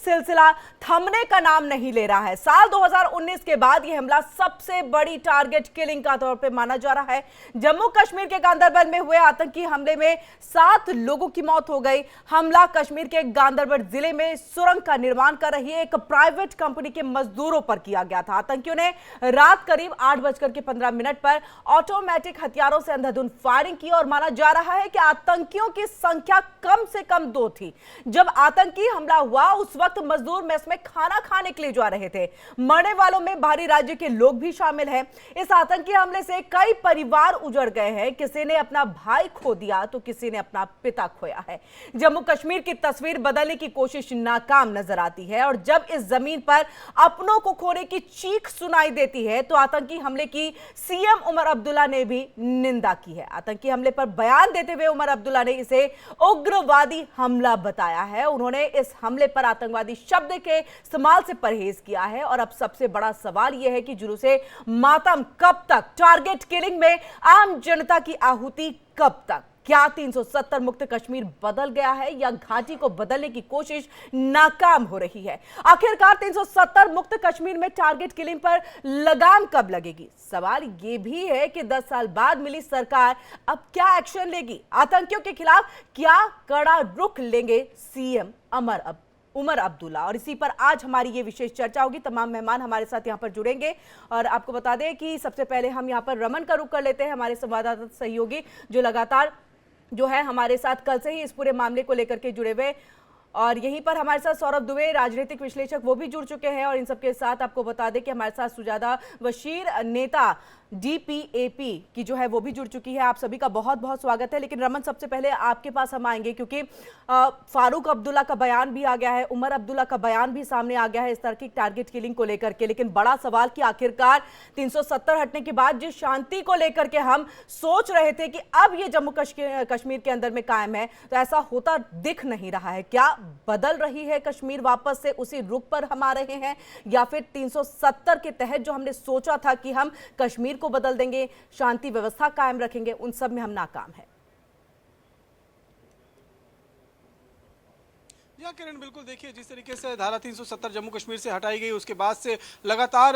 सिलसिला थमने का नाम नहीं ले रहा है। साल 2019 के बाद यह हमला सबसे बड़ी टारगेट किलिंग का तौर पे माना जा रहा है। जम्मू कश्मीर के गांदरबल में हुए आतंकी हमले में 7 लोगों की मौत हो गई। हमला कश्मीर के गांदरबल जिले में सुरंग का निर्माण कर रही एक प्राइवेट कंपनी के मजदूरों पर किया गया था। आतंकियों ने रात करीब 8:15 पर ऑटोमेटिक हथियारों से अंधाधुंध फायरिंग की और माना जा रहा है कि आतंकियों की संख्या कम से कम 2 थी। जब आतंकी हमला हुआ उस वक्त मजदूर मेस में खाना खाने के लिए जा रहे थे। मरने वालों में बाहरी राज्य के लोग भी शामिल हैं। इस आतंकी हमले से कई परिवार उजड़ गए हैं। किसी ने अपना भाई खो दिया तो किसी ने अपना पिता खोया है। जम्मू कश्मीर की तस्वीर बदलने की कोशिश नाकाम नजर आती है और जब इस जमीन पर अपनों को खोने की चीख सुनाई देती है तो आतंकी हमले की सीएम उमर अब्दुल्ला ने भी निंदा की है। आतंकी हमले पर बयान देते हुए उमर अब्दुल्ला ने इसे उग्रवादी हमला बताया है। उन्होंने इस हमले पर आतंकवादी शब्द के इस्तेमाल से परहेज किया है और अब सबसे बड़ा सवाल यह है कि जुलूसे मातम कब तक, टारगेट किलिंग में आम जनता की आहुति कब तक? क्या 370 मुक्त कश्मीर बदल गया है या घाटी को बदलने की कोशिश नाकाम हो रही है? आखिरकार 370 मुक्त कश्मीर में टारगेट किलिंग पर लगाम कब लगेगी? सवाल यह भी है कि 10 साल बाद मिली सरकार अब क्या एक्शन लेगी? आतंकियों के खिलाफ क्या कड़ा रुख लेंगे सीएम उमर अब्दुल्ला? और इसी पर आज हमारी ये विशेष चर्चा होगी। तमाम मेहमान हमारे साथ यहां पर जुड़ेंगे और आपको बता दें कि सबसे पहले हम यहां पर रमन का रुख कर लेते हैं, हमारे संवाददाता सहयोगी जो लगातार जो है हमारे साथ कल से ही इस पूरे मामले को लेकर के जुड़े हुए। और यहीं पर हमारे साथ सौरभ दुबे राजनीतिक विश्लेषक वो भी जुड़ चुके हैं। और इन सबके साथ आपको बता दें कि हमारे साथ सुजाता बशीर नेता डीपीएपी की जो है वो भी जुड़ चुकी है। आप सभी का बहुत बहुत स्वागत है। लेकिन रमन, सबसे पहले आपके पास हम आएंगे क्योंकि फारूक अब्दुल्ला का बयान भी आ गया है, उमर अब्दुल्ला का बयान भी सामने आ गया है इस तरह की टारगेट किलिंग को लेकर के। लेकिन बड़ा सवाल कि आखिरकार 370 हटने के बाद जिस शांति को लेकर के हम सोच रहे थे कि अब ये जम्मू कश्मीर के अंदर में कायम है, तो ऐसा होता दिख नहीं रहा है। क्या बदल रही है कश्मीर, वापस से उसी रुख पर हम आ रहे हैं या फिर 370 के तहत जो हमने सोचा था कि हम कश्मीर को बदल देंगे, शांति व्यवस्था कायम रखेंगे, उन सब में हम नाकाम हैं? या किरण, बिल्कुल देखिए, जिस तरीके से धारा 370 जम्मू कश्मीर से हटाई गई उसके बाद से लगातार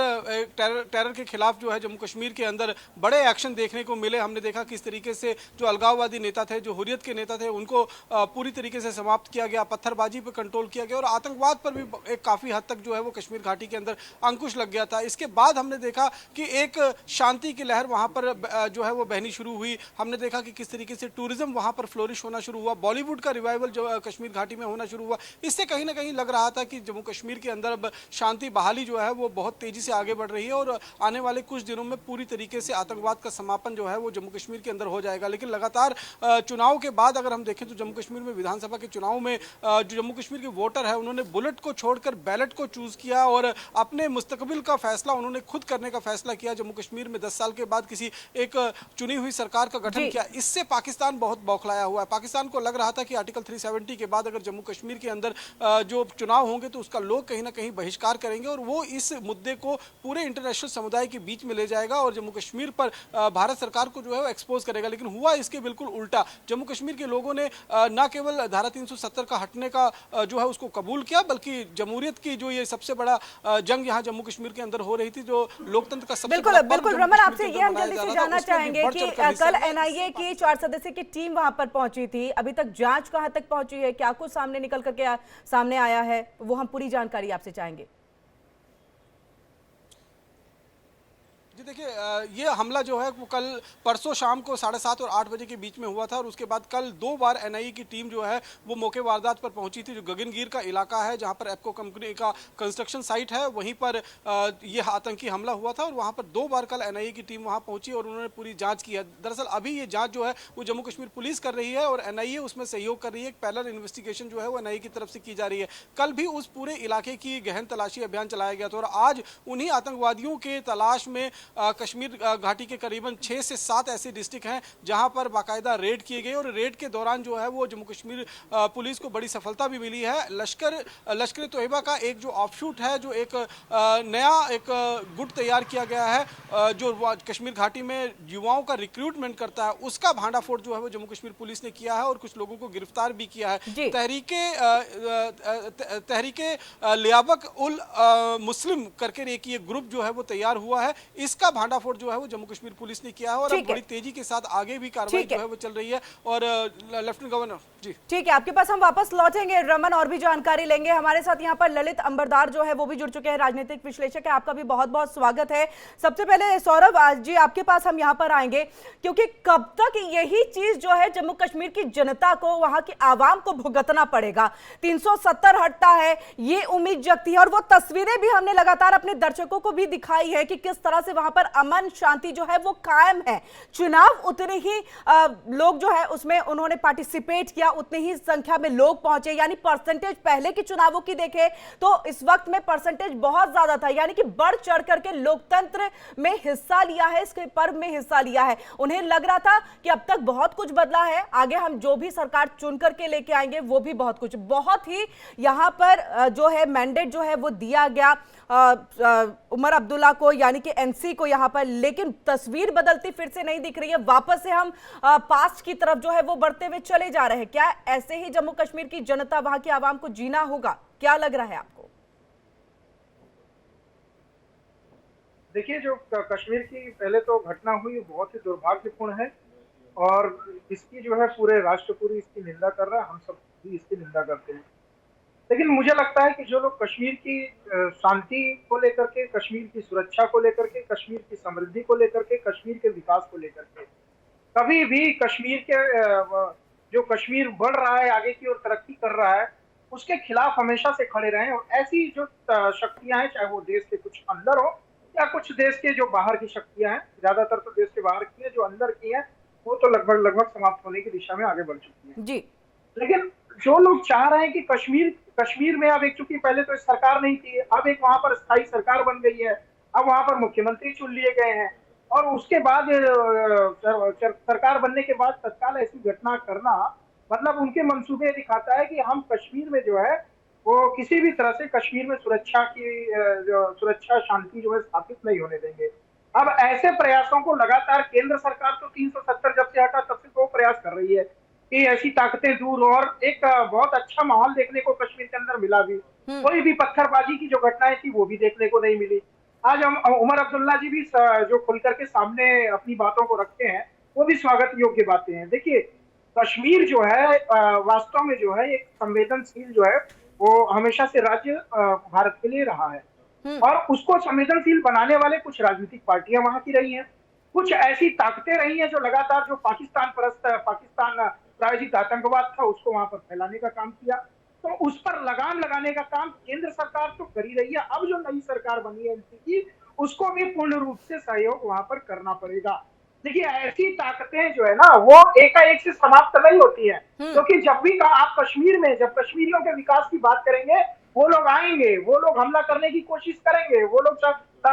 टेरर के खिलाफ जो है जम्मू कश्मीर के अंदर बड़े एक्शन देखने को मिले। हमने देखा किस तरीके से जो अलगाववादी नेता थे, जो हुर्रियत के नेता थे, उनको पूरी तरीके से समाप्त किया गया, पत्थरबाजी पर कंट्रोल किया गया और आतंकवाद पर भी एक काफ़ी हद तक जो है वो कश्मीर घाटी के अंदर अंकुश लग गया था। इसके बाद हमने देखा कि एक शांति की लहर वहाँ पर जो है वो बहनी शुरू हुई। हमने देखा कि किस तरीके से टूरिज्म वहाँ पर फ्लोरिश होना शुरू हुआ, बॉलीवुड का रिवाइवल जो कश्मीर घाटी में होना शुरू हुआ। इससे कहीं ना कहीं लग रहा था कि जम्मू कश्मीर के अंदर अब शांति बहाली जो है वो बहुत तेजी से आगे बढ़ रही है और आने वाले कुछ दिनों में पूरी तरीके से आतंकवाद का समापन जो है वो जम्मू कश्मीर के अंदर हो जाएगा। लेकिन लगातार चुनाव के बाद अगर हम देखें तो जम्मू कश्मीर में विधानसभा के चुनाव में जो जम्मू कश्मीर के वोटर है उन्होंने बुलेट को छोड़कर बैलेट को चूज किया और अपने मुस्तकबिल का फैसला उन्होंने खुद करने का फैसला किया। जम्मू कश्मीर में 10 साल के बाद किसी एक चुनी हुई सरकार का गठन किया। इससे पाकिस्तान बहुत बौखलाया हुआ है। पाकिस्तान को लग रहा था कि आर्टिकल 370 के बाद अगर जम्मू कश्मीर के अंदर जो चुनाव होंगे तो उसका लोग कहीं ना कहीं बहिष्कार करेंगे और वो इस मुद्दे को पूरे इंटरनेशनल समुदाय के बीच में ले जाएगा और जम्मू कश्मीर पर भारत सरकार को जो है वो एक्सपोज करेगा। लेकिन हुआ इसके बिल्कुल उल्टा। जम्मू कश्मीर के लोगों ने न केवल धारा 370 का हटने का जो है उसको कबूल किया, बल्कि जमहूरियत की जो ये सबसे बड़ा जंग यहाँ जम्मू कश्मीर के अंदर हो रही थी, जो लोकतंत्र का सबसे बिल्कुल बिल्कुल रमन, आपसे ये हम जल्दी से जानना चाहेंगे कि कल एनआईए की 4 सदस्यीय की टीम वहां पर पहुंची थी, अभी तक जांच कहां तक पहुंची है, क्या कुछ सामने निकल करके सामने आया है, वो हम पूरी जानकारी आपसे चाहेंगे। जी देखिए, ये हमला जो है वो कल परसों शाम को 7:30 और 8 बजे के बीच में हुआ था और उसके बाद कल 2 बार एनआईए की टीम जो है वो मौके वारदात पर पहुंची थी। जो गगनगीर का इलाका है जहां पर एप्को कंपनी का कंस्ट्रक्शन साइट है, वहीं पर यह आतंकी हमला हुआ था और वहां पर 2 बार कल एनआईए की टीम वहां पहुंची और उन्होंने पूरी जाँच की है। दरअसल अभी ये जाँच जो है वो जम्मू कश्मीर पुलिस कर रही है और एनआईए उसमें सहयोग कर रही है। एक पैरेलल इन्वेस्टिगेशन जो है वो एनआईए की तरफ से की जा रही है। कल भी उस पूरे इलाके की गहन तलाशी अभियान चलाया गया था और आज उन्हीं आतंकवादियों के तलाश में कश्मीर घाटी के करीबन 6 से 7 ऐसे डिस्ट्रिक्ट हैं जहां पर बाकायदा रेड किए गए और रेड के दौरान जो है वो जम्मू कश्मीर पुलिस को बड़ी सफलता भी मिली है। लश्कर तोयबा का एक जो ऑफशूट है, जो एक नया एक गुट तैयार किया गया है जो कश्मीर घाटी में युवाओं का रिक्रूटमेंट करता है, उसका भांडाफोड़ जो है वो जम्मू कश्मीर पुलिस ने किया है और कुछ लोगों को गिरफ्तार भी किया है। तहरीके लियाबक उल मुस्लिम करके एक ये ग्रुप जो है वो तैयार हुआ है, इसका भांडाफोड़ जो है वो जम्मू कश्मीर पुलिस ने किया है और अब बड़ी तेजी के साथ आगे भी कार्रवाई जो है वो चल रही है। और लेफ्टिनेंट गवर्नर जी, ठीक है, आपके पास हम वापस लौटेंगे, रमन और भी जानकारी लेंगे। हमारे साथ यहाँ पर ललित अंबरदार जो है वो भी जुड़ चुके हैं, राजनीतिक विश्लेषक है। आपका भी बहुत बहुत स्वागत है। सबसे पहले सौरभ जी, आपके पास हम यहाँ पर आएंगे क्योंकि कब तक यही चीज जो है जम्मू कश्मीर की जनता को, वहां की आवाम को भुगतना पड़ेगा। 370 हटता है, ये उम्मीद जगती है और वो तस्वीरें भी हमने लगातार अपने दर्शकों को भी दिखाई है कि किस तरह से वहां पर अमन शांति जो है वो कायम है। चुनाव उतने ही लोग जो है उसमें उन्होंने पार्टिसिपेट किया, उतनी ही संख्या में लोग पहुंचे, यानी परसेंटेज पहले के चुनावों की देखें तो इस वक्त में परसेंटेज बहुत ज्यादा था, यानी कि बढ़ चढ़ करके लोकतंत्र में हिस्सा लिया है, इसके पर्व में हिस्सा लिया है। उन्हें लग रहा था कि अब तक बहुत कुछ बदला है, आगे हम जो भी सरकार चुन करके लेके आएंगे वो भी बहुत ही यहां पर जो है मैंडेट जो है वो दिया गया उमर अब्दुल्ला को, यानी कि एनसी को यहां पर, लेकिन तस्वीर बदलती फिर से नहीं दिख रही है। वापस से हम पास्ट की तरफ जो है वो बढ़ते हुए चले जा रहे हैं। क्या ऐसे ही जम्मू कश्मीर की जनता, वहां की आवाम को जीना होगा? क्या लग रहा है आपको? देखिए, जो कश्मीर की पहले तो घटना हुई बहुत ही दुर्भाग्यपूर्ण है और इसकी जो है पूरे राष्ट्र पूरी इसकी निंदा कर रहा है, हम सब भी इसकी निंदा करते हैं। लेकिन मुझे लगता है कि जो लोग कश्मीर की शांति को लेकर के, कश्मीर की सुरक्षा को लेकर के, कश्मीर की समृद्धि को लेकर के, कश्मीर के विकास को लेकर के, कभी भी कश्मीर के जो कश्मीर बढ़ रहा है, आगे की ओर तरक्की कर रहा है, उसके खिलाफ हमेशा से खड़े रहे। और ऐसी जो शक्तियां हैं, चाहे वो देश के कुछ अंदर हो या कुछ देश के जो बाहर की शक्तियां हैं, ज्यादातर तो देश के बाहर की है, जो अंदर की है वो तो लगभग समाप्त होने की दिशा में आगे बढ़ चुकी है जी। लेकिन जो लोग चाह रहे हैं कि कश्मीर में अब एक, चूंकि पहले तो सरकार नहीं थी, अब एक वहां पर स्थायी सरकार बन गई है, अब वहां पर मुख्यमंत्री चुन लिए गए हैं और उसके बाद सरकार बनने के बाद तत्काल ऐसी घटना करना, मतलब उनके मंसूबे दिखाता है कि हम कश्मीर में जो है वो किसी भी तरह से कश्मीर में सुरक्षा शांति जो है स्थापित नहीं होने देंगे। अब ऐसे प्रयासों को लगातार केंद्र सरकार तो 370 जब से हटा तब से तो प्रयास कर रही है कि ऐसी ताकतें दूर, और एक बहुत अच्छा माहौल देखने को कश्मीर के अंदर मिला भी, कोई भी पत्थरबाजी की जो घटनाएं थी वो भी देखने को नहीं मिली। आज हम उमर अब्दुल्ला जी भी जो खुलकर के सामने अपनी बातों को रखते हैं, वो भी स्वागत योग्य बातें हैं। देखिए, कश्मीर जो है वास्तव में जो है एक संवेदनशील जो है वो हमेशा से राज्य भारत के लिए रहा है और उसको संवेदनशील बनाने वाले कुछ राजनीतिक पार्टियां वहां की रही हैं, कुछ ऐसी ताकतें रही हैं जो लगातार जो पाकिस्तान प्रायोजित आतंकवाद था उसको वहां पर फैलाने का काम किया, तो उस पर लगाम लगाने का काम केंद्र सरकार तो कर ही रही है। अब जो नई सरकार बनी है एनसी की, उसको भी पूर्ण रूप से सहयोग वहां पर करना पड़ेगा। देखिए, ऐसी ताकतें जो है ना वो एकाएक से समाप्त नहीं होती है, क्योंकि जब भी आप कश्मीर में जब कश्मीरियों के विकास की बात करेंगे, वो लोग आएंगे, वो लोग हमला करने की कोशिश करेंगे, वो लोग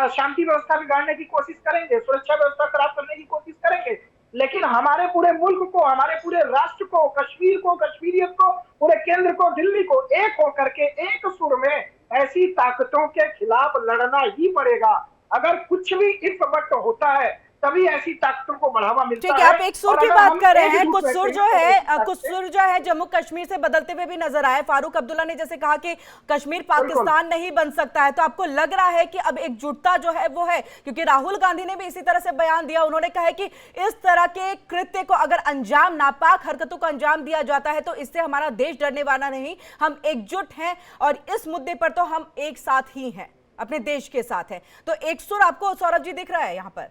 शांति व्यवस्था बिगाड़ने की कोशिश करेंगे, सुरक्षा व्यवस्था खराब करने की कोशिश करेंगे, लेकिन हमारे पूरे मुल्क को, हमारे पूरे राष्ट्र को, कश्मीर को, कश्मीरियत को, पूरे केंद्र को, दिल्ली को एक होकर के एक सुर में ऐसी ताकतों के खिलाफ लड़ना ही पड़ेगा। अगर कुछ भी इफ बट होता है तभी ऐसी ताकतों को बढ़ावा मिलता है। आप एक सुर की बात कर रहे हैं, कुछ सुर जो है जम्मू कश्मीर से बदलते हुए भी नजर आए। फारूक अब्दुल्ला ने जैसे कहा कि कश्मीर पाकिस्तान नहीं बन सकता है, तो आपको लग रहा है कि अब एकजुटता जो है वो है? क्योंकि राहुल गांधी ने भी इसी तरह से बयान दिया, उन्होंने कहा है कि इस तरह के कृत्य को अगर अंजाम, नापाक हरकतों को अंजाम दिया जाता है तो इससे हमारा देश डरने वाला नहीं, हम एकजुट हैं और इस मुद्दे पर तो हम एक साथ ही हैं, अपने देश के साथ हैं। तो एक सुर आपको सौरभ जी दिख रहा है यहाँ पर?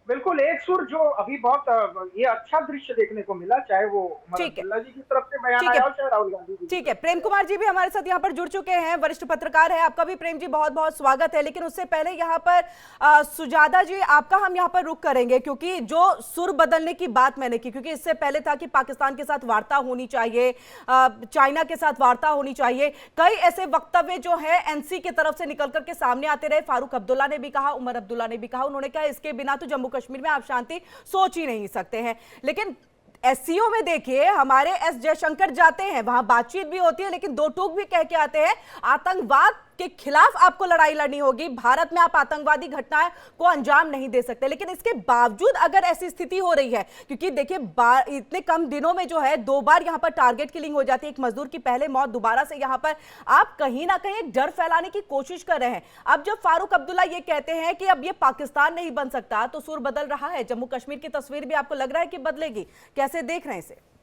बिल्कुल एक सुर जो अभी बहुत ये अच्छा दृश्य देखने को मिला, चाहे वो उमर ठीक है। अब्दुल्ला जी की तरफ से बयान ठीक है। आया हो, चाहे राहुल गांधी जी की ठीक है, तरफ से प्रेम बयान कुमार जी भी हमारे साथ यहाँ पर जुड़ चुके हैं, वरिष्ठ पत्रकार है। आपका भी प्रेम जी बहुत बहुत स्वागत है। लेकिन उससे पहले यहाँ पर सुजाता जी, आपका हम यहाँ पर रुख करेंगे, क्योंकि जो सुर बदलने की बात मैंने की, क्योंकि इससे पहले था कि पाकिस्तान के साथ वार्ता होनी चाहिए, चाइना के साथ वार्ता होनी चाहिए, कई ऐसे वक्तव्य जो है एनसी की तरफ से निकल करके सामने आते रहे। फारूक अब्दुल्ला ने भी कहा, उमर अब्दुल्ला ने भी कहा, उन्होंने कहा इसके बिना तो जम्मू कश्मीर में आप शांति सोच ही नहीं सकते हैं। लेकिन एससीओ में देखिए, हमारे एस जयशंकर जाते हैं, वहां बातचीत भी होती है, लेकिन दो टूक भी कह के आते हैं आतंकवाद के खिलाफ आपको लड़ाई लड़नी होगी, भारत में आप आतंकवादी घटनाएं को अंजाम नहीं दे सकते। लेकिन इसके बावजूद अगर ऐसी स्थिति हो रही है, क्योंकि देखिए इतने कम दिनों में जो है 2 बार यहां पर टारगेट किलिंग हो जाती है, एक मजदूर की पहले मौत, दोबारा से यहां पर आप कहीं ना कहीं एक डर फैलाने की कोशिश कर रहे हैं। अब जब फारूक अब्दुल्ला ये कहते हैं कि अब ये पाकिस्तान नहीं बन सकता, तो सुर बदल रहा है। जम्मू कश्मीर की तस्वीर भी आपको लग रहा है कि बदलेगी? कैसे देख रहे हैं इसे?